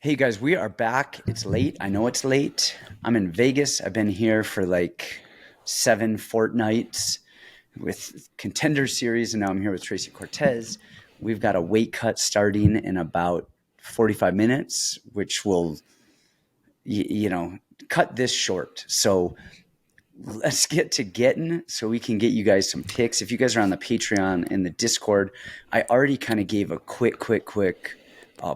Hey guys, we are back. It's late. I know it's late. I'm in Vegas. I've been here for like 7 fortnights with Contender Series, and now I'm here with Tracy Cortez. We've got a weight cut starting in about 45 minutes, which will, cut this short. So let's get to getting so we can get you guys some picks. If you guys are on the Patreon and the Discord, I already kind of gave a quick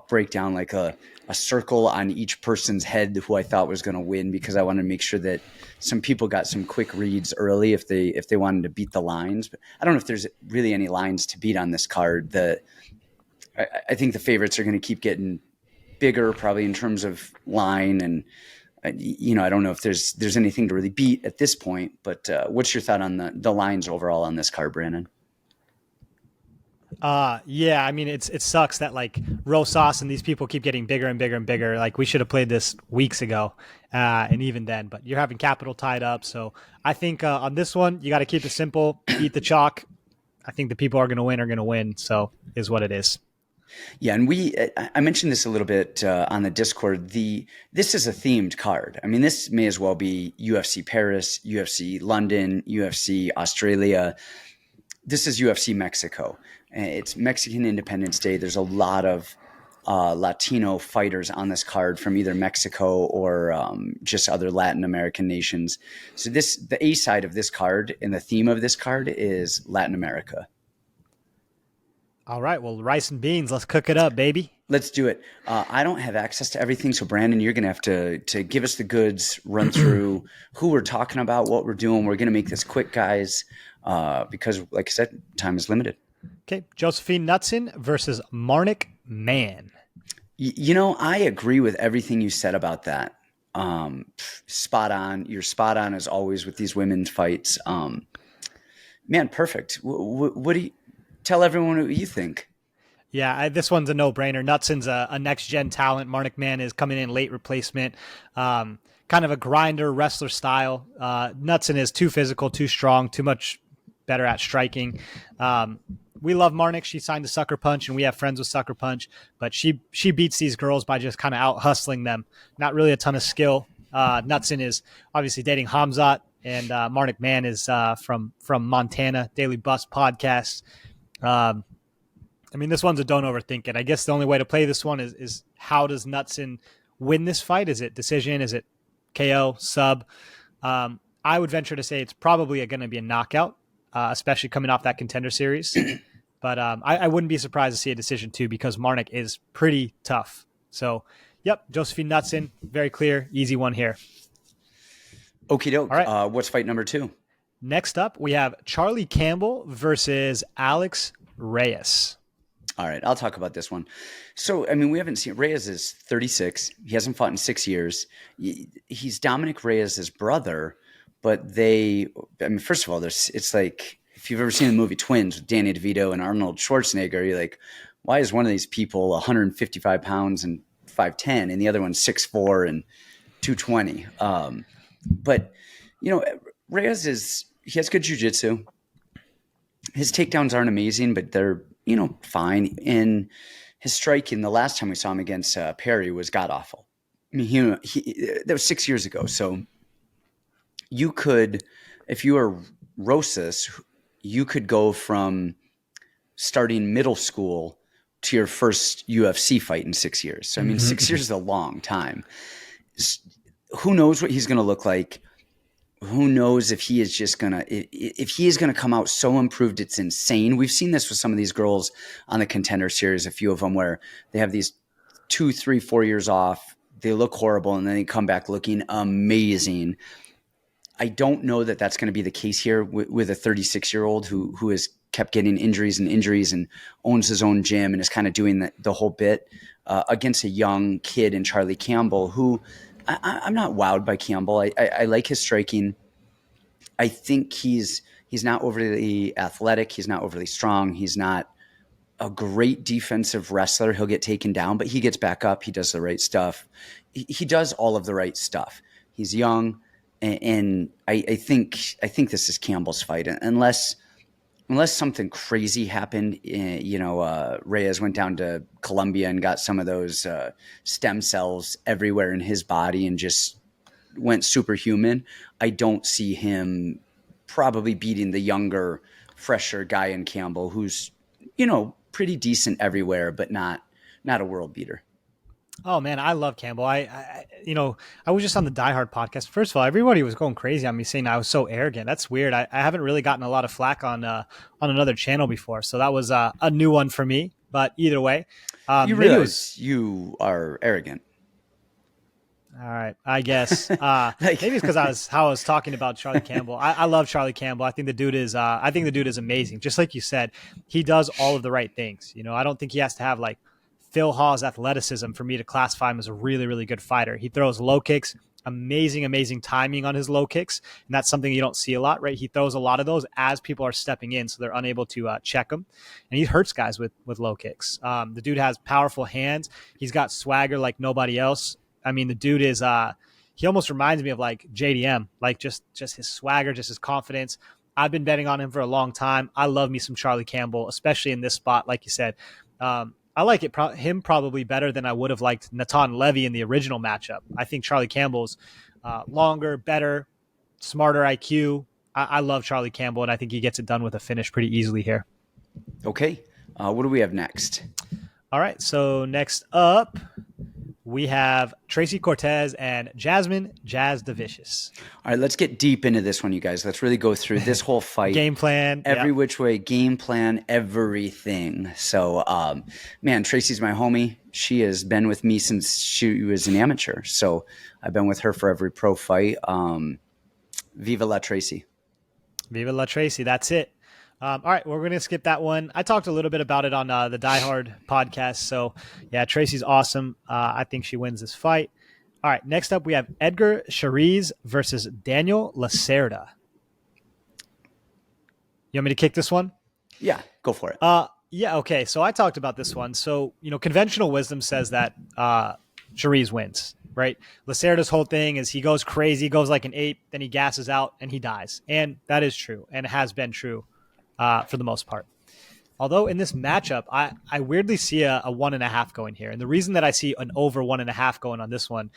breakdown, like a circle on each person's head who I thought was going to win, because I wanted to make sure that some people got some quick reads early if they wanted to beat the lines. But I don't know if there's really any lines to beat on this card. I think the favorites are going to keep getting bigger, probably in terms of line, and I don't know if there's anything to really beat at this point. But what's your thought on the lines overall on this card, Brandon? Yeah, I mean, it sucks that like Rosas and these people keep getting bigger and bigger and bigger. Like we should have played this weeks ago, and even then. But you're having capital tied up, so I think on this one you got to keep it simple, eat the chalk. I think the people are going to win. So is what it is. Yeah, and I mentioned this a little bit on the Discord. This is a themed card. I mean, this may as well be UFC Paris, UFC London, UFC Australia. This is UFC Mexico. It's Mexican Independence Day. There's a lot of Latino fighters on this card from either Mexico or just other Latin American nations. So the A side of this card and the theme of this card is Latin America. All right, well, rice and beans. Let's cook it up, baby. Let's do it. I don't have access to everything, so Brandon, you're going to have to give us the goods, run through who we're talking about, what we're doing. We're going to make this quick, guys, because, like I said, time is limited. Okay, Josephine Knutsson versus Marnic Mann. I agree with everything you said about that. Spot on. You're spot on as always with these women's fights. Man, perfect. What do you tell everyone what you think? Yeah, this one's a no-brainer. Knutsson's a next-gen talent. Marnic Mann is coming in late replacement. Kind of a grinder, wrestler style. Knutsson is too physical, too strong, too much better at striking. We love Marnic. She signed to Sucker Punch, and we have friends with Sucker Punch. But she beats these girls by just kind of out-hustling them. Not really a ton of skill. Knutsson is obviously dating Hamzat, and Marnic Mann is from Montana, Daily Bust podcast. I mean, this one's a don't overthink it. I guess the only way to play this one is how does Knutsson win this fight? Is it decision? Is it KO, sub? I would venture to say it's probably going to be a knockout, especially coming off that Contender Series. But I wouldn't be surprised to see a decision too, because Marnic is pretty tough. So, yep, Josephine Knutsson, very clear, easy one here. Okie doke. All right. What's fight number 2? Next up, we have Charlie Campbell versus Alex Reyes. All right, I'll talk about this one. So, I mean, we haven't seen – Reyes is 36. He hasn't fought in 6 years. He's Dominic Reyes' brother, but first of all, it's like if you've ever seen the movie Twins with Danny DeVito and Arnold Schwarzenegger, you're like, why is one of these people 155 pounds and 5'10", and the other one's 6'4" and 220? But, Reyes he has good jiu-jitsu. His takedowns aren't amazing, but they're, fine. And his striking, the last time we saw him against Perry, was god-awful. I mean, that was 6 years ago. So you could, if you were Rosas, you could go from starting middle school to your first UFC fight in 6 years. So, I mean, 6 years is a long time. Who knows what he's going to look like? Who knows if he is just going to – if he is going to come out so improved, it's insane. We've seen this with some of these girls on the Contender Series, a few of them, where they have these 2, 3, 4 years off. They look horrible, and then they come back looking amazing. I don't know that that's going to be the case here with a 36-year-old who has kept getting injuries and owns his own gym and is kind of doing the whole bit against a young kid in Charlie Campbell, who – I'm not wowed by Campbell. I like his striking. I think he's not overly athletic. He's not overly strong. He's not a great defensive wrestler. He'll get taken down, but he gets back up. He does the right stuff. He does all of the right stuff. He's young, and I think this is Campbell's fight, unless unless something crazy happened, Reyes went down to Colombia and got some of those stem cells everywhere in his body and just went superhuman. I don't see him probably beating the younger, fresher guy in Campbell, who's, pretty decent everywhere, but not a world beater. Oh man, I love Campbell. I was just on the Die Hard podcast. First of all, everybody was going crazy on me saying I was so arrogant. That's weird. I haven't really gotten a lot of flack on another channel before, so that was a new one for me. But either way, you realize you are arrogant. All right, I guess maybe it's because I was talking about Charlie Campbell. I love Charlie Campbell. I think the dude is amazing. Just like you said, he does all of the right things. I don't think he has to have like Phil Hawes' athleticism for me to classify him as a really, really good fighter. He throws low kicks, amazing timing on his low kicks, and that's something you don't see a lot, right? He throws a lot of those as people are stepping in, so they're unable to check him, and he hurts guys with low kicks. The dude has powerful hands. He's got swagger like nobody else. I mean, the dude is he almost reminds me of like JDM, like just his swagger, just his confidence. I've been betting on him for a long time. I love me some Charlie Campbell, especially in this spot, like you said. I like him probably better than I would have liked Natan Levy in the original matchup. I think Charlie Campbell's longer, better, smarter IQ. I love Charlie Campbell, and I think he gets it done with a finish pretty easily here. Okay. What do we have next? All right. So next up, we have Tracy Cortez and Jasmine Jasudavicius. All right, let's get deep into this one, you guys. Let's really go through this whole fight. Game plan. Every which way, game plan, everything. So, man, Tracy's my homie. She has been with me since she was an amateur. So I've been with her for every pro fight. Viva la Tracy. Viva la Tracy. That's it. All right, we're going to skip that one. I talked a little bit about it on the Die Hard podcast. So, yeah, Tracy's awesome. I think she wins this fight. All right, next up we have Edgar Chairez versus Daniel Lacerda. You want me to kick this one? Yeah, go for it. Yeah, okay. So I talked about this one. So, conventional wisdom says that Chairez wins, right? Lacerda's whole thing is he goes crazy, goes like an ape, then he gasses out and he dies. And that is true and has been true. For the most part. Although in this matchup, I weirdly see a 1.5 going here. And the reason that I see an over 1.5 going on this one,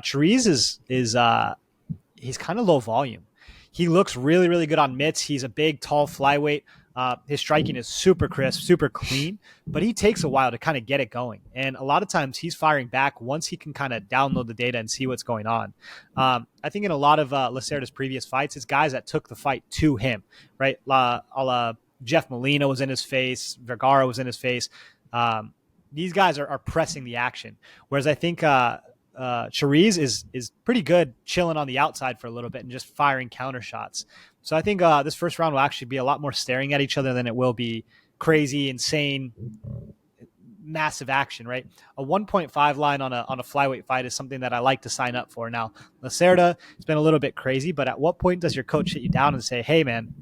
Chairez is he's kind of low volume. He looks really, really good on mitts. He's a big, tall flyweight. His striking is super crisp, super clean, but he takes a while to kind of get it going. And a lot of times he's firing back once he can kind of download the data and see what's going on. I think in a lot of Lacerda's previous fights, it's guys that took the fight to him, right? Jeff Molina was in his face. Vergara was in his face. These guys are pressing the action. Whereas I think Chairez is pretty good chilling on the outside for a little bit and just firing counter shots. So I think this first round will actually be a lot more staring at each other than it will be crazy, insane, massive action, right? A 1.5 line on a flyweight fight is something that I like to sign up for. Now, Lacerda, it's been a little bit crazy, but at what point does your coach sit you down and say, hey, man,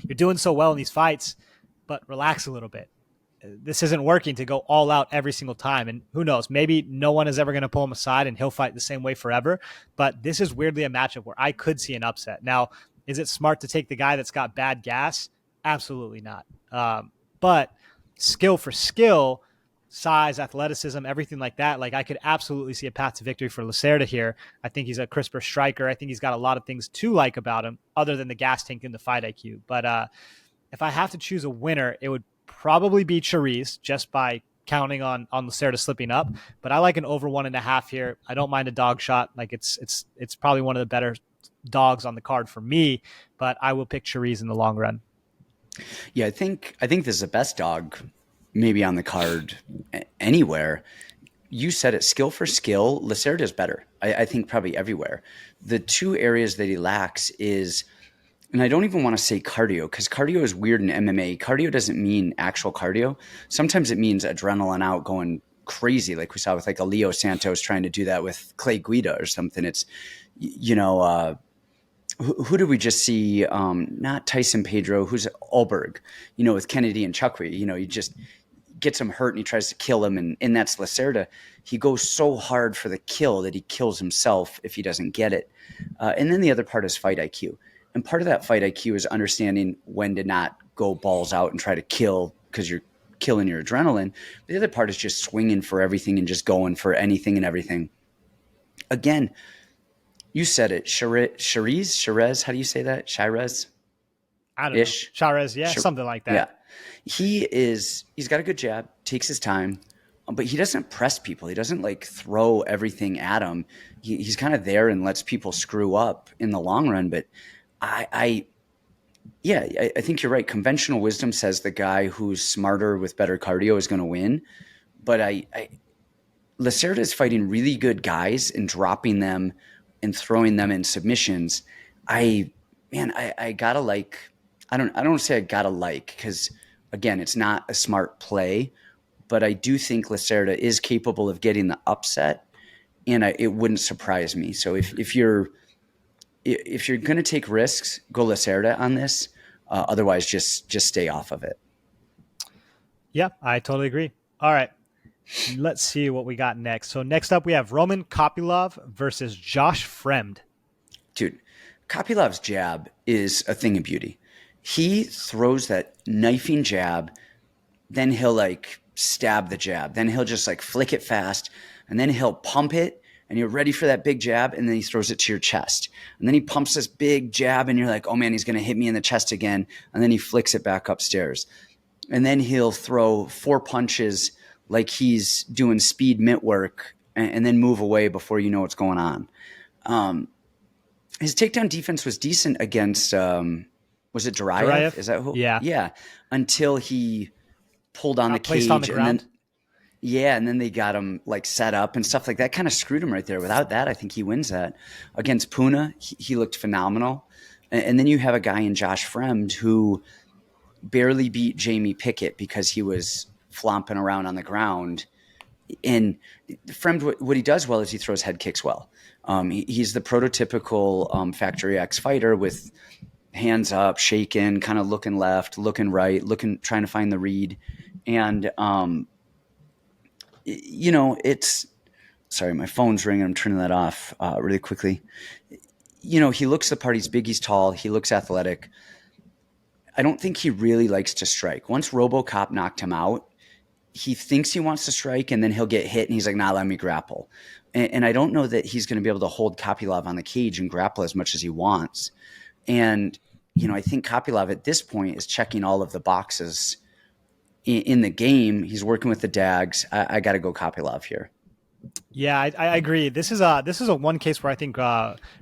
you're doing so well in these fights, but relax a little bit. This isn't working to go all out every single time. And who knows, maybe no one is ever going to pull him aside and he'll fight the same way forever. But this is weirdly a matchup where I could see an upset. Now, is it smart to take the guy that's got bad gas? Absolutely not. But skill for skill, size, athleticism, everything like that, like I could absolutely see a path to victory for Lacerda here. I think he's a crisper striker. I think he's got a lot of things to like about him other than the gas tank and the fight IQ. But if I have to choose a winner, it would probably be Chairez just by counting on Lacerda slipping up. But I like an over 1.5 here. I don't mind a dog shot. Like it's probably one of the better dogs on the card for me, but I will pick Chairez in the long run. Yeah, I think this is the best dog maybe on the card anywhere. You said it, skill for skill, Lacerda is better. I think probably everywhere. The two areas that he lacks is, and I don't even want to say cardio, because cardio is weird in MMA. Cardio doesn't mean actual cardio. Sometimes it means adrenaline out, going crazy, like we saw with like a Leo Santos trying to do that with Clay Guida or something. It's, who did we just see? Not Tyson Pedro, who's Ulberg, with Kennedy and Chukwui. He just gets him hurt and he tries to kill him. And that's Lacerda. He goes so hard for the kill that he kills himself if he doesn't get it. And then the other part is fight IQ. And part of that fight IQ is understanding when to not go balls out and try to kill because you're killing your adrenaline. The other part is just swinging for everything and just going for anything and everything. Again, you said it. Chairez, how do you say that? Chairez? I don't know. Ish? Chairez, yeah, something like Yeah. that. He's got a good jab, takes his time, but he doesn't press people. He doesn't like throw everything at them. He's kind of there and lets people screw up in the long run. But I think you're right. Conventional wisdom says the guy who's smarter with better cardio is going to win. But Lacerda is fighting really good guys and dropping them and throwing them in submissions. I gotta like. I don't say I gotta like because again, it's not a smart play, but I do think Lacerda is capable of getting the upset, and it wouldn't surprise me. So if you're going to take risks, go Lacerda on this. Otherwise, just stay off of it. Yeah, I totally agree. All right, let's see what we got next. So next up, we have Roman Kopylov versus Josh Fremd. Dude, Kopylov's jab is a thing of beauty. He throws that knifing jab, then he'll like stab the jab. Then he'll just like flick it fast, and then he'll pump it, and you're ready for that big jab, and then he throws it to your chest. And then he pumps this big jab, and you're like, oh man, he's going to hit me in the chest again. And then he flicks it back upstairs. And then he'll throw 4 punches like he's doing speed mitt work, and then move away before you know what's going on. His takedown defense was decent against, was it Duraev? Is that who? Yeah. Yeah. Until he pulled on the cage. On the ground. And then they got him like set up and stuff like that. Kind of screwed him right there. Without that, I think he wins that. Against Puna, he looked phenomenal. And then you have a guy in Josh Fremd who barely beat Jamie Pickett because he was flomping around on the ground. And Fremd, what he does well is he throws head kicks well. He's the prototypical Factory X fighter with hands up, shaking, kind of looking left, looking right, trying to find the read. And, it's – sorry, my phone's ringing. I'm turning that off really quickly. He looks the part. He's big, he's tall, he looks athletic. I don't think he really likes to strike. Once RoboCop knocked him out, he thinks he wants to strike, and then he'll get hit, and he's like, nah, let me grapple. And I don't know that he's going to be able to hold Kopylov on the cage and grapple as much as he wants. And, I think Kopylov at this point is checking all of the boxes in the game. He's working with the Dags. I got to go Kopylov here. Yeah, I agree. This is a one case where I think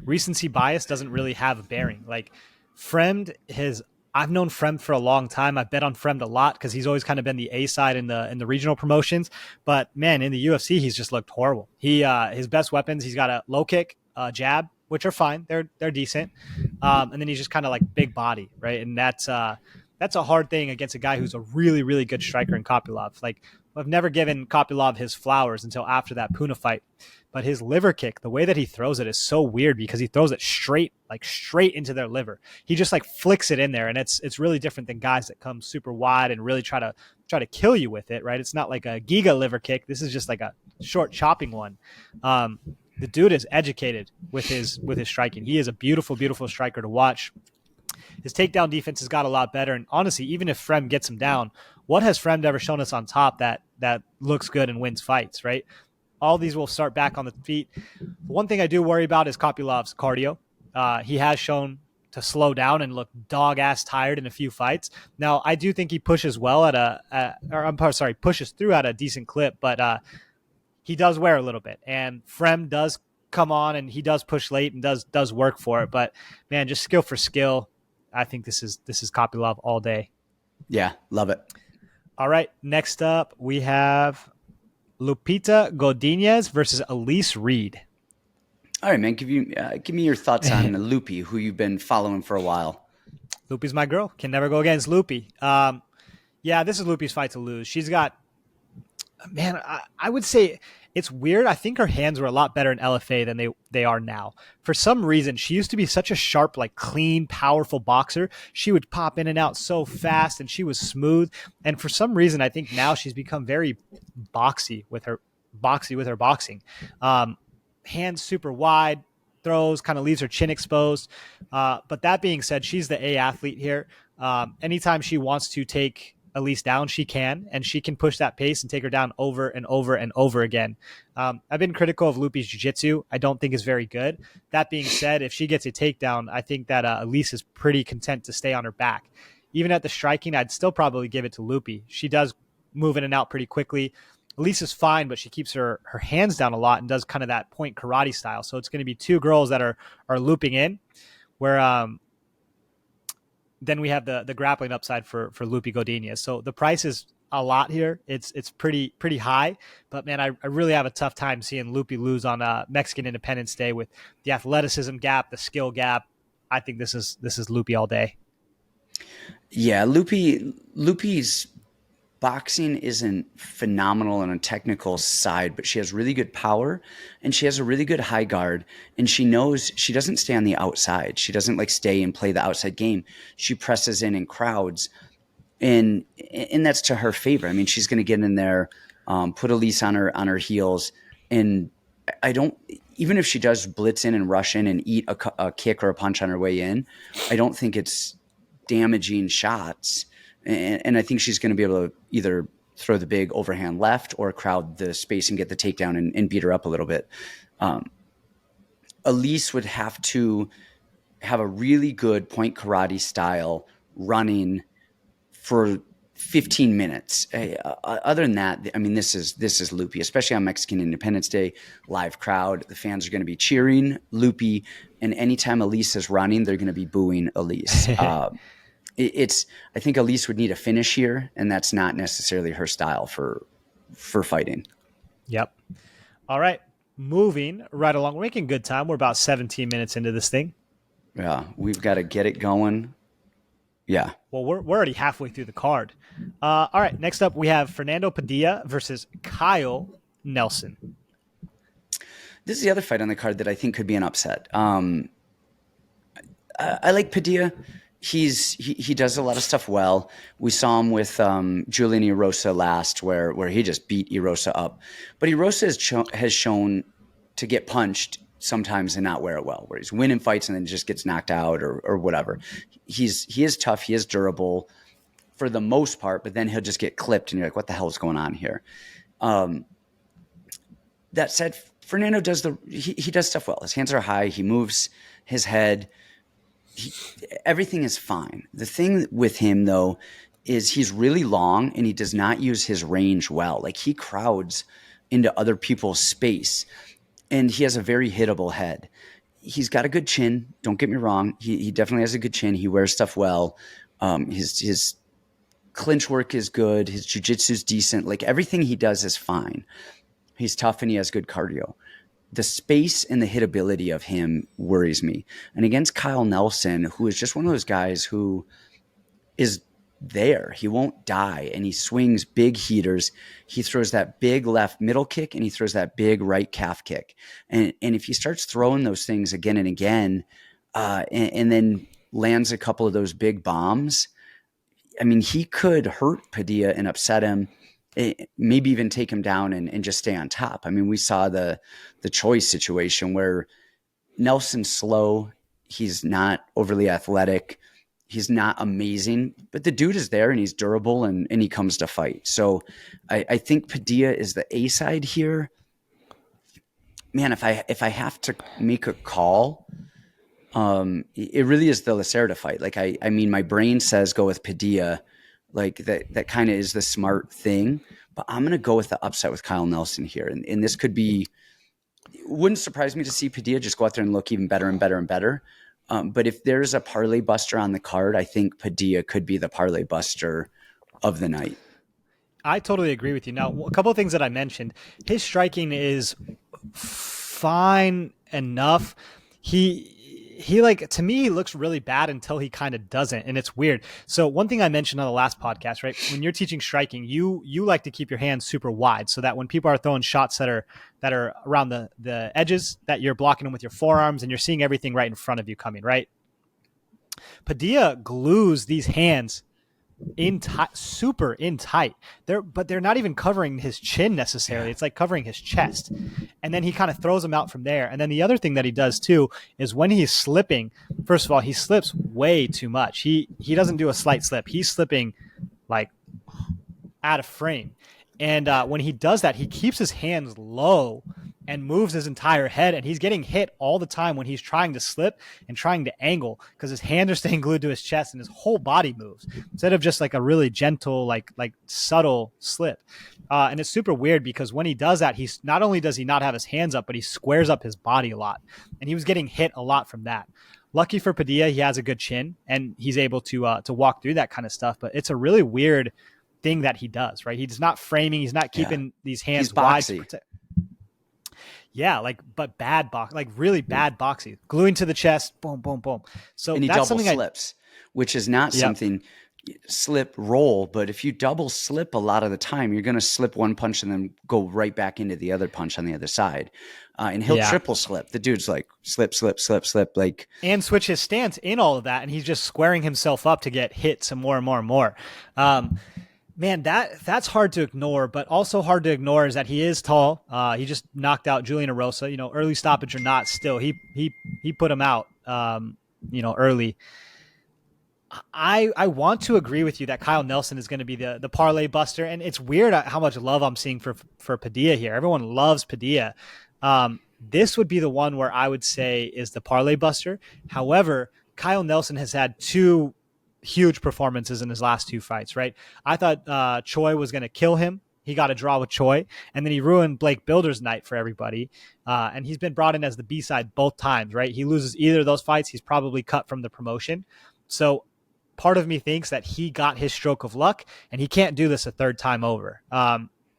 recency bias doesn't really have a bearing. Like Fremd I've known Fremd for a long time. I've bet on Fremd a lot because he's always kind of been the A side in the regional promotions. But man, in the UFC, he's just looked horrible. His best weapons, he's got a low kick, jab, which are fine. They're decent. And then he's just kind of like big body, right? And that's a hard thing against a guy who's a really, really good striker in Kopylov. Like I've never given Kopylov his flowers until after that Puna fight. But his liver kick, the way that he throws it is so weird because he throws it straight into their liver. He just like flicks it in there, and it's really different than guys that come super wide and really try to kill you with it, right? It's not like a Giga liver kick. This is just like a short chopping one. The dude is educated with his striking. He is a beautiful, beautiful striker to watch. His takedown defense has got a lot better, and honestly, even if Fremd gets him down, what has Fremd ever shown us on top that looks good and wins fights, right? All these will start back on the feet. One thing I do worry about is Kopylov's cardio. He has shown to slow down and look dog-ass tired in a few fights. Now, I do think he pushes well pushes through at a decent clip, but he does wear a little bit. And Fremd does come on, and he does push late and does work for it. But, man, just skill for skill, I think this is Kopylov all day. Yeah, love it. All right, next up we have Lupita Godinez versus Elise Reed. All right, man. Give me your thoughts on Lupi, who you've been following for a while. Lupi's my girl. Can never go against Lupi. Yeah, this is Lupi's fight to lose. She's got, man, I would say it's weird. I think her hands were a lot better in LFA than they are now. For some reason, she used to be such a sharp, like clean, powerful boxer. She would pop in and out so fast, and she was smooth. And for some reason, I think now she's become very boxy with her boxing. Hands super wide, throws, kind of leaves her chin exposed. But that being said, she's the A athlete here. Anytime she wants to take Elise down, she can, and she can push that pace and take her down over and over and over again. I've been critical of Lupi's jiu-jitsu. I don't think is very good. That being said, if she gets a takedown, I think that Elise is pretty content to stay on her back. Even at the striking, I'd still probably give it to Lupi. She does move in and out pretty quickly. Elise is fine, but she keeps her hands down a lot and does kind of that point karate style. So it's going to be two girls that are looping in, where then we have the grappling upside for Lupi Godinez. So the price is a lot here. It's pretty lucky, but man, I really have a tough time seeing Lupi lose on Mexican Independence Day with the athleticism gap, the skill gap. I think this is Lupi all day. Yeah, Lupi's boxing isn't phenomenal on a technical side, but she has really good power and she has a really good high guard, and she knows she doesn't stay on the outside. She doesn't like stay and play the outside game. She presses in crowds, and that's to her favor. I mean, she's going to get in there, put Elise on her heels, and I don't, even if she does blitz in and rush in and eat a kick or a punch on her way in, I don't think it's damaging shots. And I think she's going to be able to either throw the big overhand left or crowd the space and get the takedown and beat her up a little bit. Elise would have to have a really good point karate style running for 15 minutes. Other than that, I mean, this is Lupi, especially on Mexican Independence Day, live crowd. The fans are going to be cheering Lupi, and anytime Elise is running, they're going to be booing Elise. I think Elise would need a finish here, and that's not necessarily her style for fighting. Yep. All right. Moving right along. We're making good time. We're about 17 minutes into this thing. Yeah, we've got to get it going. Yeah. Well, we're already halfway through the card. All right. Next up, we have Fernando Padilla versus Kyle Nelson. This is the other fight on the card that I think could be an upset. I like Padilla. He does a lot of stuff well. We saw him with Julian Erosa last, where he just beat Erosa up. But Erosa has shown to get punched sometimes and not wear it well, where he's winning fights and then just gets knocked out or whatever. He is tough. He is durable for the most part, but then he'll just get clipped and you're like, what the hell is going on here? That said, Fernando does he does stuff well. His hands are high. He moves his head. Everything is fine. The thing with him, though, is he's really long and he does not use his range well. Like, he crowds into other people's space, and he has a very hittable head. He's got a good chin. Don't get me wrong. He definitely has a good chin. He wears stuff well. His clinch work is good. His jiu-jitsu is decent. Like, everything he does is fine. He's tough and he has good cardio. The space and the hitability of him worries me. And against Kyle Nelson, who is just one of those guys who is there, he won't die, and he swings big heaters. He throws that big left middle kick and he throws that big right calf kick. And if he starts throwing those things again and again, and then lands a couple of those big bombs, I mean, he could hurt Padilla and upset him. Maybe even take him down and just stay on top. I mean, we saw the choice situation where Nelson's slow. He's not overly athletic. He's not amazing, but the dude is there and he's durable and he comes to fight. So I think Padilla is the A side here. Man, if I have to make a call, it really is the Lacerda fight. Like, I mean, my brain says go with Padilla. Like, that kind of is the smart thing, but I'm going to go with the upset with Kyle Nelson here. And this could be, wouldn't surprise me to see Padilla just go out there and look even better and better and better. But if there's a parlay buster on the card, I think Padilla could be the parlay buster of the night. I totally agree with you. Now, a couple of things that I mentioned, his striking is fine enough. He like, to me, he looks really bad until he kind of doesn't. And it's weird. So one thing I mentioned on the last podcast, right? When you're teaching striking, you like to keep your hands super wide so that when people are throwing shots that are around the edges, that you're blocking them with your forearms and you're seeing everything right in front of you coming, right? Padilla glues these hands super in tight. But they're not even covering his chin necessarily. It's like covering his chest. And then he kind of throws him out from there. And then the other thing that he does too is when he's slipping, first of all, he slips way too much. He doesn't do a slight slip. He's slipping like out of frame. And when he does that, he keeps his hands low and moves his entire head, and he's getting hit all the time when he's trying to slip and trying to angle because his hands are staying glued to his chest and his whole body moves instead of just like a really gentle, like subtle slip. And it's super weird because when he does that, he's not only does he not have his hands up, but he squares up his body a lot, and he was getting hit a lot from that. Lucky for Padilla, he has a good chin and he's able to walk through that kind of stuff. But it's a really weird thing that he does, right? He's not framing, he's not keeping these hands wide. Yeah, but bad box, really bad boxing, gluing to the chest, boom, boom, boom. So and he that's double something slips, which is not something slip roll. But if you double slip a lot of the time, you're going to slip one punch and then go right back into the other punch on the other side. And he'll triple slip. The dude's like slip, slip, slip, slip, and switch his stance in all of that, and he's just squaring himself up to get hit some more and more and more. Man, that's hard to ignore, but also hard to ignore is that he is tall. He just knocked out Julian Erosa, early stoppage or not, still he put him out, early. I want to agree with you that Kyle Nelson is going to be the parlay buster, and it's weird how much love I'm seeing for Padilla here. Everyone loves Padilla. This would be the one where I would say is the parlay buster. However, Kyle Nelson has had two huge performances in his last two fights, right? I thought Choi was going to kill him. He got a draw with Choi, and then he ruined Blake Builder's night for everybody. And he's been brought in as the B-side both times, right? He loses either of those fights, he's probably cut from the promotion. So part of me thinks that he got his stroke of luck, and he can't do this a third time over.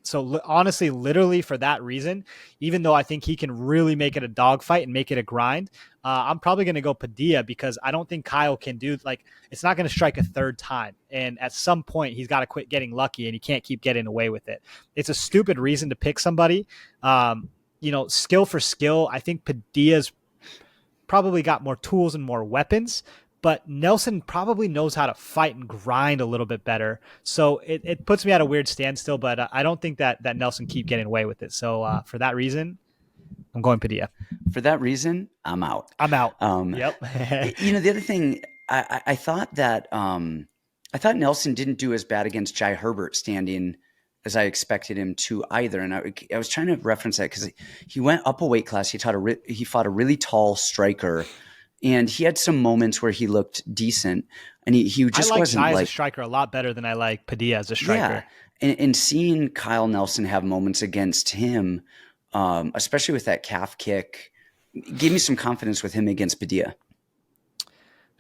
So honestly, literally for that reason, even though I think he can really make it a dogfight and make it a grind, I'm probably going to go Padilla because I don't think Kyle can do it's not going to strike a third time. And at some point he's got to quit getting lucky and he can't keep getting away with it. It's a stupid reason to pick somebody. Skill for skill, I think Padilla's probably got more tools and more weapons, but Nelson probably knows how to fight and grind a little bit better. So it puts me at a weird standstill, but I don't think that Nelson keep getting away with it. So for that reason, I'm going Padilla. For that reason, I'm out. Yep. The other thing, I thought that Nelson didn't do as bad against Jai Herbert standing as I expected him to either. And I was trying to reference that because he went up a weight class. He fought a really tall striker. And he had some moments where he looked decent, and he just wasn't Jai as a striker a lot better than I like Padilla as a striker. Yeah, and seeing Kyle Nelson have moments against him, especially with that calf kick, gave me some confidence with him against Padilla.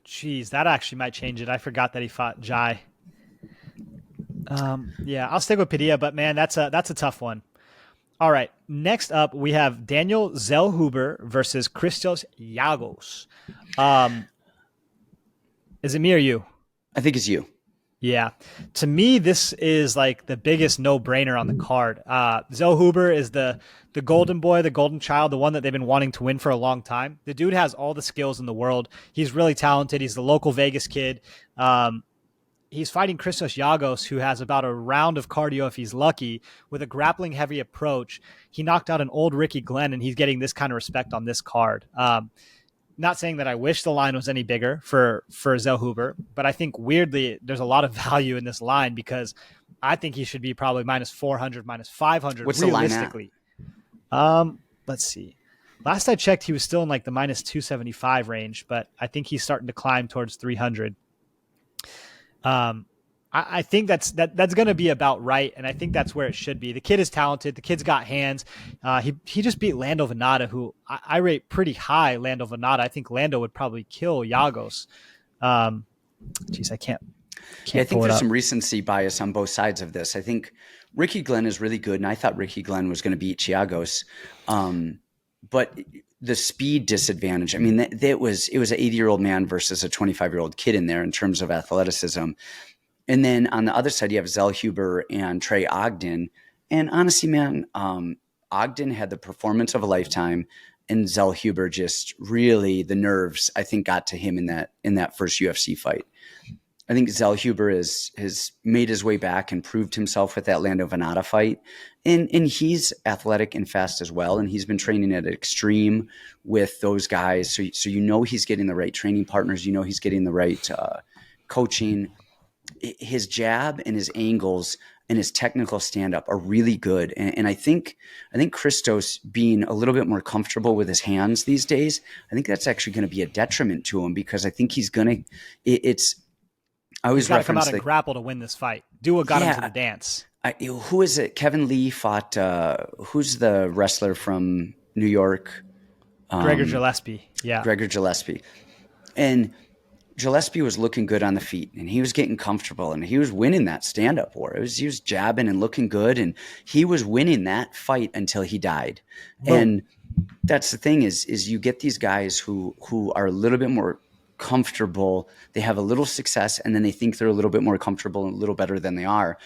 Jeez, that actually might change it. I forgot that he fought Jai. I'll stick with Padilla, but man, that's a tough one. All right, next up we have Daniel Zellhuber versus Christos Giagos. Is it me or you? I think it's you. Yeah. To me, this is like the biggest no-brainer on the card. Zellhuber is the golden boy, the golden child, the one that they've been wanting to win for a long time. The dude has all the skills in the world. He's really talented. He's the local Vegas kid. He's fighting Christos Giagos, who has about a round of cardio if he's lucky, with a grappling heavy approach. He knocked out an old Ricky Glenn, and he's getting this kind of respect on this card. Not saying that I wish the line was any bigger for Zellhuber, but I think weirdly there's a lot of value in this line because I think he should be probably minus 400, minus 500. What's the line at? Let's see. Last I checked, he was still in the minus 275 range, but I think he's starting to climb towards 300. I think that's going to be about right, and I think that's where it should be. The kid is talented. The kid's got hands. He just beat Lando Venata, who I rate pretty high. Lando Venata. I think Lando would probably kill Giagos. I can't. I think there's some recency bias on both sides of this. I think Ricky Glenn is really good, and I thought Ricky Glenn was going to beat Giagos. But the speed disadvantage, I mean, it was an 80-year-old man versus a 25-year-old kid in there in terms of athleticism. And then on the other side, you have Zellhuber and Trey Ogden. And honestly, man, Ogden had the performance of a lifetime, and Zellhuber just really, the nerves, I think, got to him in that first UFC fight. I think Zellhuber has made his way back and proved himself with that Lando Venata fight. And he's athletic and fast as well. And he's been training at extreme with those guys. So he's getting the right training partners. He's getting the right coaching. His jab and his angles and his technical stand-up are really good. And I think Christos being a little bit more comfortable with his hands these days, I think that's actually going to be a detriment to him, because I think he's going to – I always got to come out and grapple to win this fight. Do what got him to the dance. Who is it? Kevin Lee fought who's the wrestler from New York? Gregor Gillespie. Yeah. Gregor Gillespie. And Gillespie was looking good on the feet, and he was getting comfortable, and he was winning that stand-up war. He was jabbing and looking good, and he was winning that fight until he died. Boom. And that's the thing is you get these guys who are a little bit more comfortable. They have a little success, and then they think they're a little bit more comfortable and a little better than they are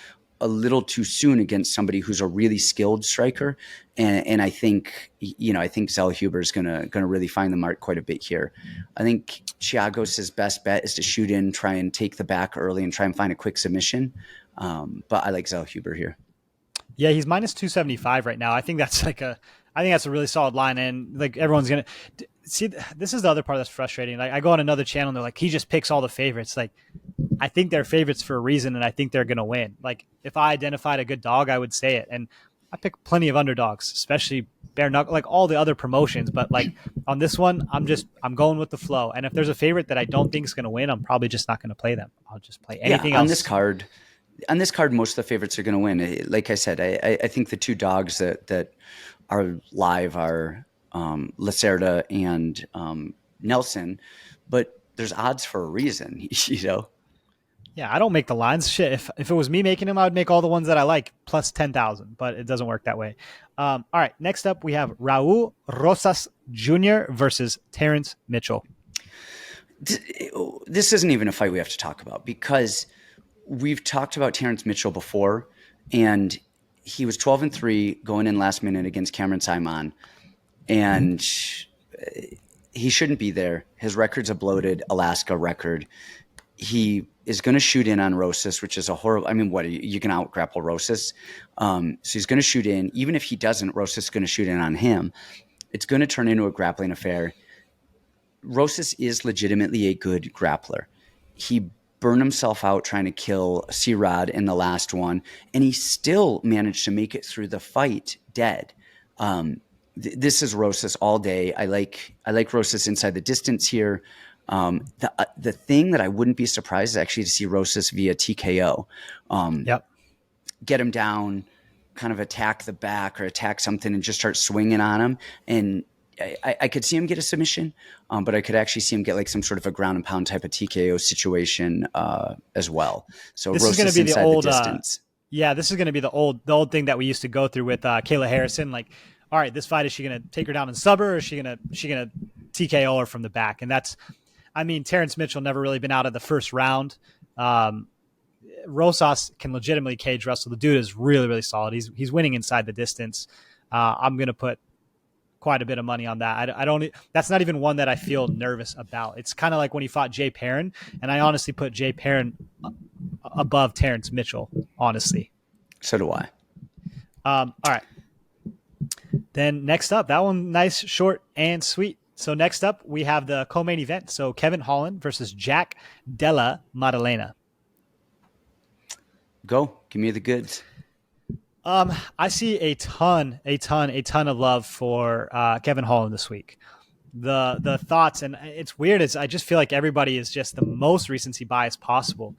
a little too soon against somebody who's a really skilled striker. And I think Zellhuber is gonna really find the mark quite a bit here. I think Giagos' best bet is to shoot in, try and take the back early and try and find a quick submission. But I like Zellhuber here. Yeah, he's minus 275 right now. I think that's a really solid line, and like everyone's gonna see. This is the other part that's frustrating. Like I go on another channel, and they're like, he just picks all the favorites. Like I think they're favorites for a reason, and I think they're gonna win. Like if I identified a good dog, I would say it, and I pick plenty of underdogs, especially bare knuckle, like all the other promotions. But like on this one, I'm going with the flow. And if there's a favorite that I don't think is gonna win, I'm probably just not gonna play them. I'll just play anything else. On this card, most of the favorites are going to win. Like I said, I think the two dogs that are live are Lacerda and Nelson, but there's odds for a reason, Yeah, I don't make the lines. Shit, if it was me making them, I would make all the ones that I like plus 10,000, but it doesn't work that way. All right, next up we have Raul Rosas Jr. versus Terrence Mitchell. This isn't even a fight we have to talk about, because we've talked about Terrence Mitchell before, and he was 12-3 going in last minute against Cameron Simon, and he shouldn't be there. His record's a bloated Alaska record. He is going to shoot in on Rosas, which is a horrible. I mean, what you can out grapple Rosas, so he's going to shoot in. Even if he doesn't, Rosas is going to shoot in on him. It's going to turn into a grappling affair. Rosas is legitimately a good grappler. He burned himself out trying to kill C-Rod in the last one, and he still managed to make it through the fight dead. This is Rosas all day. I like Rosas inside the distance here. The thing that I wouldn't be surprised is actually to see Rosas via TKO. Get him down, kind of attack the back or attack something and just start swinging on him. And I could see him get a submission, but I could actually see him get like some sort of a ground and pound type of TKO situation as well. So this Rosas is going to be inside the old, the distance. This is going to be the old thing that we used to go through with Kayla Harrison. Like, all right, this fight, is she going to take her down and sub her, or is she going to TKO her from the back? And that's, I mean, Terrence Mitchell never really been out of the first round. Rosas can legitimately cage wrestle. The dude is really, really solid. He's winning inside the distance. I'm going to put quite a bit of money on that. I don't. That's not even one that I feel nervous about. It's kind of like when he fought Jay Perrin, and I honestly put Jay Perrin above Terrence Mitchell. Honestly, so do I. All right. Then next up, that one nice, short, and sweet. So next up, we have the co-main event. So Kevin Holland versus Jack Della Maddalena. Go, give me the goods. I see a ton of love for Kevin Holland this week. The thoughts, and it's weird, is I just feel like everybody is just the most recency bias possible.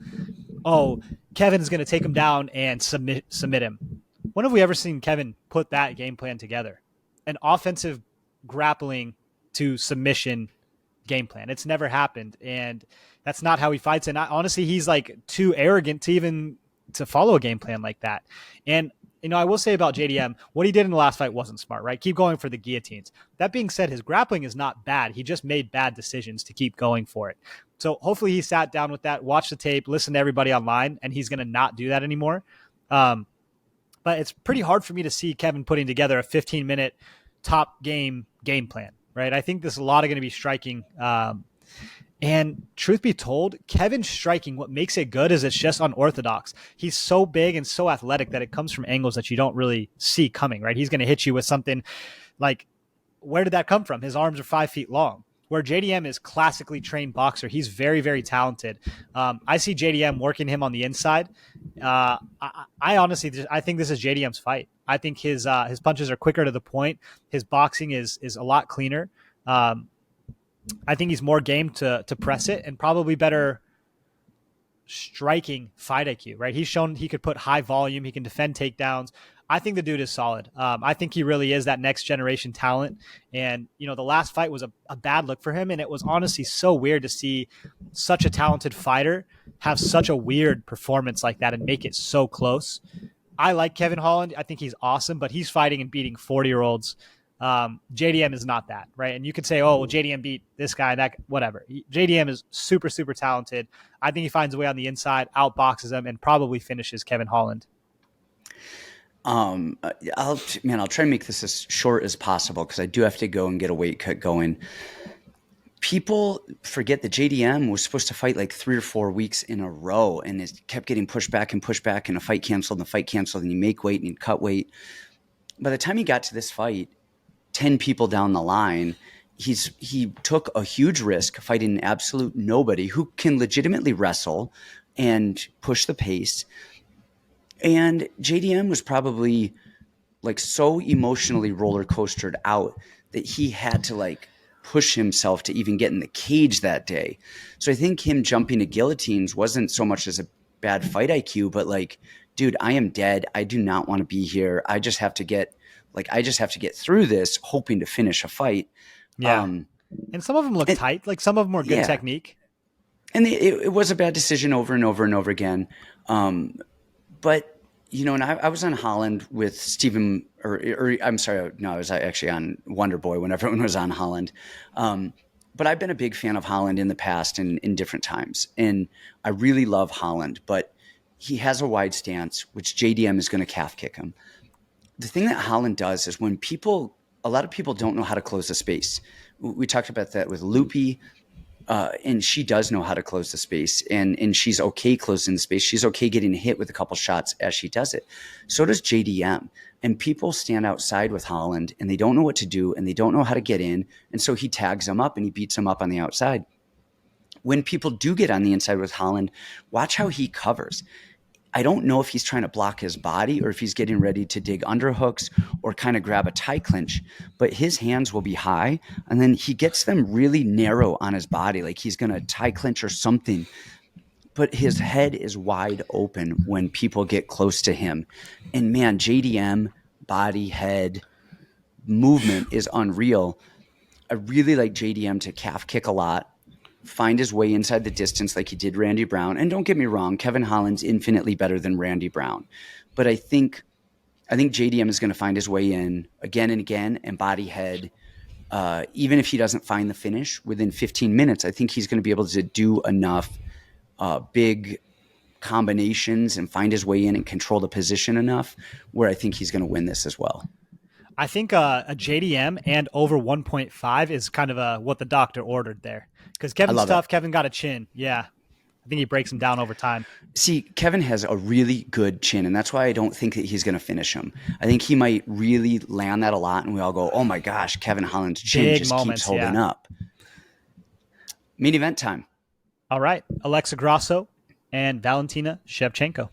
Oh, Kevin's going to take him down and submit him. When have we ever seen Kevin put that game plan together? An offensive grappling to submission game plan. It's never happened, and that's not how he fights. And honestly, he's like too arrogant to even to follow a game plan like that. And I will say about JDM, what he did in the last fight wasn't smart, right? Keep going for the guillotines. That being said, his grappling is not bad. He just made bad decisions to keep going for it. So hopefully he sat down with that, watched the tape, listened to everybody online, and he's going to not do that anymore. But it's pretty hard for me to see Kevin putting together a 15-minute top game plan, right? I think there's a lot of going to be striking. And truth be told, Kevin's striking, what makes it good is it's just unorthodox. He's so big and so athletic that it comes from angles that you don't really see coming, right? He's going to hit you with something like, where did that come from? His arms are 5 feet long. Where JDM is classically trained boxer, he's very, very talented. I see JDM working him on the inside. I honestly, I think this is JDM's fight. I think his punches are quicker to the point. His boxing is a lot cleaner. I think he's more game to press it and probably better striking fight IQ, right? He's shown he could put high volume. He can defend takedowns. I think the dude is solid. I think he really is that next generation talent. And, the last fight was a bad look for him. And it was honestly so weird to see such a talented fighter have such a weird performance like that and make it so close. I like Kevin Holland. I think he's awesome, but he's fighting and beating 40-year-olds. JDM is not that, right? And you could say, oh, well, JDM beat this guy, that, whatever. JDM is super, super talented. I think he finds a way on the inside, outboxes him, and probably finishes Kevin Holland. I'll try and make this as short as possible because I do have to go and get a weight cut going. People forget that JDM was supposed to fight like 3 or 4 weeks in a row, and it kept getting pushed back, and a fight canceled, and the fight canceled, and you make weight and you cut weight. By the time he got to this fight, 10 people down the line, he took a huge risk fighting an absolute nobody who can legitimately wrestle and push the pace. And JDM was probably like so emotionally roller coastered out that he had to like push himself to even get in the cage that day. So I think him jumping to guillotines wasn't so much as a bad fight IQ, but like, dude, I am dead. I do not want to be here. I just have to get through this, hoping to finish a fight. Yeah. And some of them look tight. Like some of them were good technique. And it was a bad decision over and over and over again. But, and I was on Holland with Stephen, or I'm sorry, no, I was actually on Wonder Boy when everyone was on Holland. But I've been a big fan of Holland in the past and in different times. And I really love Holland, but he has a wide stance, which JDM is going to calf kick him. The thing that Holland does is when a lot of people don't know how to close the space. We talked about that with Lupita, and she does know how to close the space, and she's okay closing the space. She's okay getting hit with a couple shots as she does it. So does JDM. And people stand outside with Holland, and they don't know what to do, and they don't know how to get in. And so he tags them up, and he beats them up on the outside. When people do get on the inside with Holland, watch how he covers. I don't know if he's trying to block his body or if he's getting ready to dig underhooks or kind of grab a tie clinch, but his hands will be high, and then he gets them really narrow on his body, like he's going to tie clinch or something. But his head is wide open when people get close to him. And man, JDM, body, head, movement is unreal. I really like JDM to calf kick a lot, find his way inside the distance like he did Randy Brown. And don't get me wrong, Kevin Holland's infinitely better than Randy Brown. But I think JDM is going to find his way in again and again, and body, head. Even if he doesn't find the finish within 15 minutes, I think he's going to be able to do enough big combinations and find his way in and control the position enough where I think he's going to win this as well. I think a JDM and over 1.5 is kind of what the doctor ordered there. Because Kevin's tough. Kevin got a chin. Yeah. I think he breaks him down over time. See, Kevin has a really good chin, and that's why I don't think that he's going to finish him. I think he might really land that a lot, and we all go, oh my gosh, Kevin Holland's chin Big just moments, keeps holding up. Main event time. All right. Alexa Grasso and Valentina Shevchenko.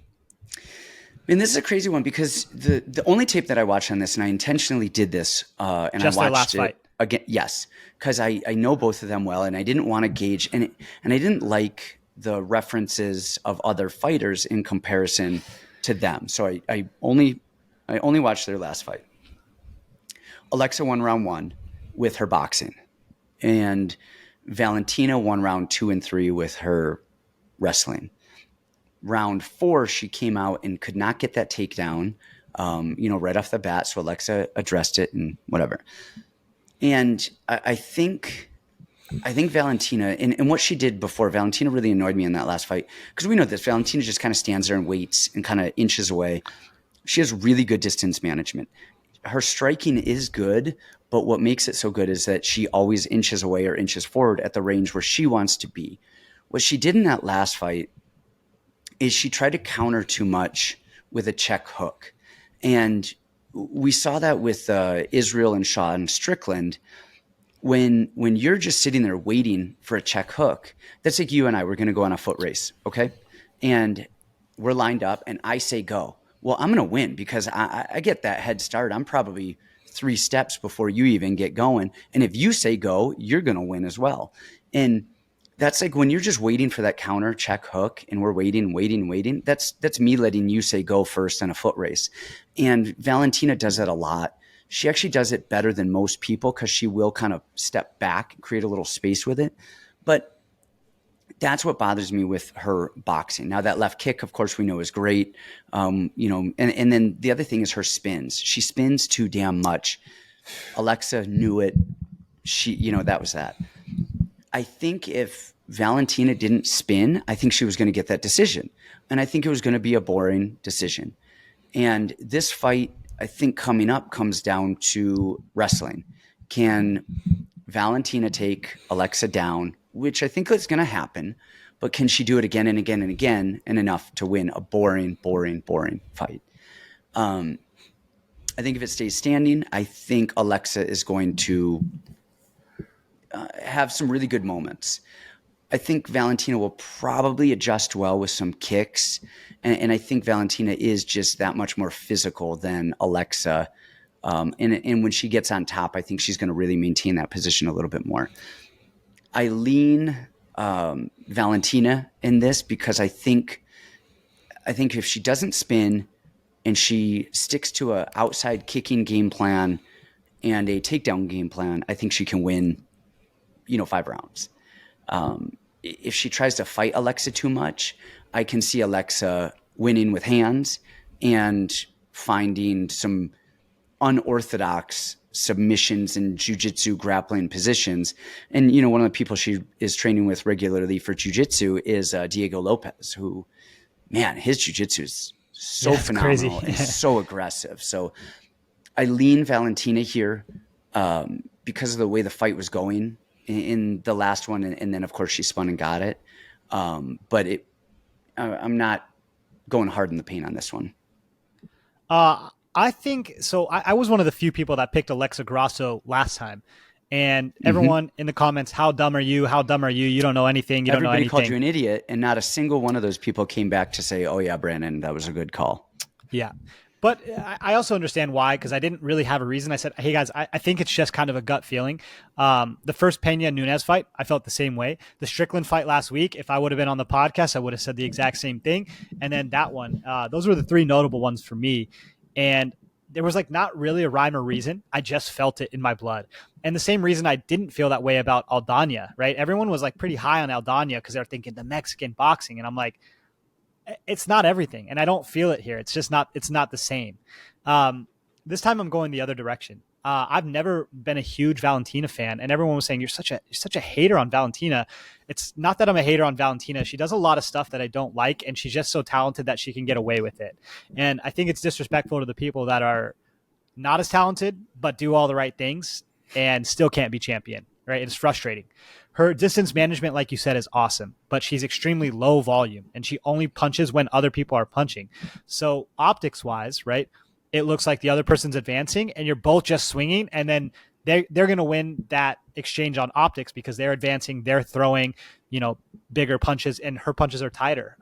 And this is a crazy one because the only tape that I watched on this, and I intentionally did this, and just I watched their last it fight. Again. Yes, because I know both of them well, and I didn't want to gauge, and I didn't like the references of other fighters in comparison to them. So I only watched their last fight. Alexa won round 1 with her boxing, and Valentina won round 2 and 3 with her wrestling. Round 4, she came out and could not get that takedown, right off the bat. So Alexa addressed it and whatever. And I think Valentina, and what she did before, Valentina really annoyed me in that last fight. Because we know this, Valentina just kind of stands there and waits and kind of inches away. She has really good distance management. her striking is good, but what makes it so good is that she always inches away or inches forward at the range where she wants to be. What she did in that last fight is she tried to counter too much with a check hook. And we saw that with Israel and Shaw and Strickland. When you're just sitting there waiting for a check hook, that's like you and I, we're going to go on a foot race, okay? And we're lined up and I say go. Well, I'm going to win because I get that head start. I'm probably 3 steps before you even get going. And if you say go, you're going to win as well. And that's like when you're just waiting for that counter check hook and we're waiting. That's me letting you say go first in a foot race. And Valentina does that a lot. She actually does it better than most people because she will kind of step back, create a little space with it. But that's what bothers me with her boxing. Now, that left kick, of course, we know is great. And then the other thing is her spins. She spins too damn much. Alexa knew it. That was that. I think if Valentina didn't spin, I think she was going to get that decision. And I think it was going to be a boring decision. And this fight, I think coming up comes down to wrestling. Can Valentina take Alexa down, which I think is going to happen, but can she do it again and again and again and enough to win a boring fight? I think if it stays standing, I think Alexa is going to have some really good moments. I think Valentina will probably adjust well with some kicks. And I think Valentina is just that much more physical than Alexa. And when she gets on top, I think she's going to really maintain that position a little bit more. I lean Valentina in this because I think if she doesn't spin and she sticks to a outside kicking game plan and a takedown game plan, I think she can win, 5 rounds. If she tries to fight Alexa too much, I can see Alexa winning with hands and finding some unorthodox submissions and jiu-jitsu grappling positions. And, one of the people she is training with regularly for jiu-jitsu is Diego Lopez, who, man, his jiu-jitsu is so phenomenal and so aggressive. So I lean Valentina here because of the way the fight was going in the last one. And then, of course, she spun and got it. But I'm not going hard in the paint on this one. I think so. I was one of the few people that picked Alexa Grasso last time, and everyone in the comments, how dumb are you? How dumb are you? You don't know anything. You don't know anything. Everybody called you an idiot, and not a single one of those people came back to say, "Oh yeah, Brandon, that was a good call." Yeah. But I also understand why, because I didn't really have a reason. I said, hey, guys, I think it's just kind of a gut feeling. The first Pena-Nunes fight, I felt the same way. The Strickland fight last week, if I would have been on the podcast, I would have said the exact same thing. And then that one, those were the 3 notable ones for me. And there was not really a rhyme or reason. I just felt it in my blood. And the same reason I didn't feel that way about Aldana, right? Everyone was pretty high on Aldana because they're thinking the Mexican boxing. And I'm like, it's not everything. And I don't feel it here. It's just not, it's not the same. This time I'm going the other direction. I've never been a huge Valentina fan, and everyone was saying, you're such a hater on Valentina. It's not that I'm a hater on Valentina. She does a lot of stuff that I don't like, and she's just so talented that she can get away with it. And I think it's disrespectful to the people that are not as talented, but do all the right things and still can't be champion, right? It's frustrating. Her distance management, like you said, is awesome, but she's extremely low volume, and she only punches when other people are punching. So optics wise, right, it looks like the other person's advancing and you're both just swinging, and then they're going to win that exchange on optics because they're advancing, they're throwing, bigger punches, and her punches are tighter.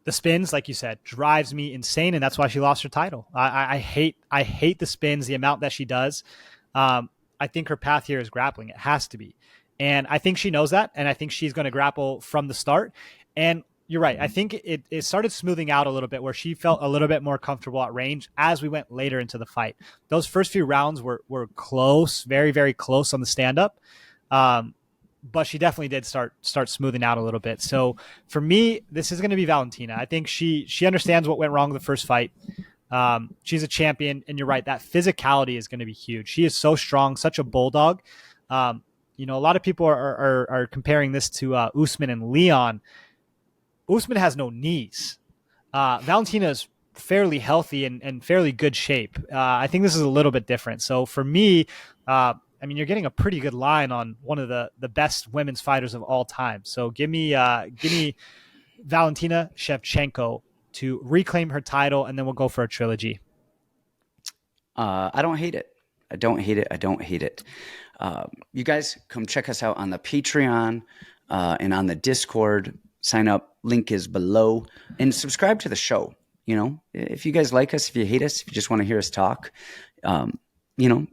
The spins, like you said, drives me insane, and that's why she lost her title. I hate the spins, the amount that she does. I think her path here is grappling. It has to be. And I think she knows that, and I think she's going to grapple from the start. And you're right. I think it started smoothing out a little bit where she felt a little bit more comfortable at range as we went later into the fight. Those first few rounds were close, very, very close on the stand-up. But she definitely did start smoothing out a little bit. So for me, this is going to be Valentina. I think she understands what went wrong in the first fight. She's a champion, and you're right. That physicality is going to be huge. She is so strong, such a bulldog. A lot of people are comparing this to Usman and Leon. Usman has no knees. Valentina is fairly healthy and fairly good shape. I think this is a little bit different. So for me, I mean, you're getting a pretty good line on one of the best women's fighters of all time. So give me Valentina Shevchenko to reclaim her title, and then we'll go for a trilogy. I don't hate it. I don't hate it. I don't hate it. You guys come check us out on the Patreon and on the Discord. Sign up. Link is below. And subscribe to the show. You know, if you guys like us, if you hate us, if you just want to hear us talk, you know,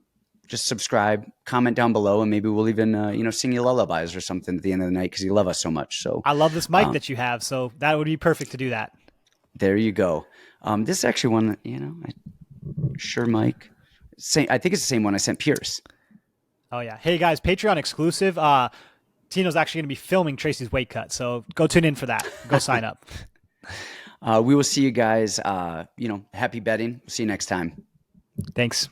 just subscribe, comment down below, and maybe we'll even, you know, sing you lullabies or something at the end of the night because you love us so much. So I love this mic that you have, so that would be perfect to do that. There you go. This is actually one that, you know, sure, Mike. I think it's the same one I sent Pierce. Oh, yeah. Hey, guys, Patreon exclusive. Tino's actually going to be filming Tracy's weight cut, so go tune in for that. Go sign up. We will see you guys, you know, happy betting. See you next time. Thanks.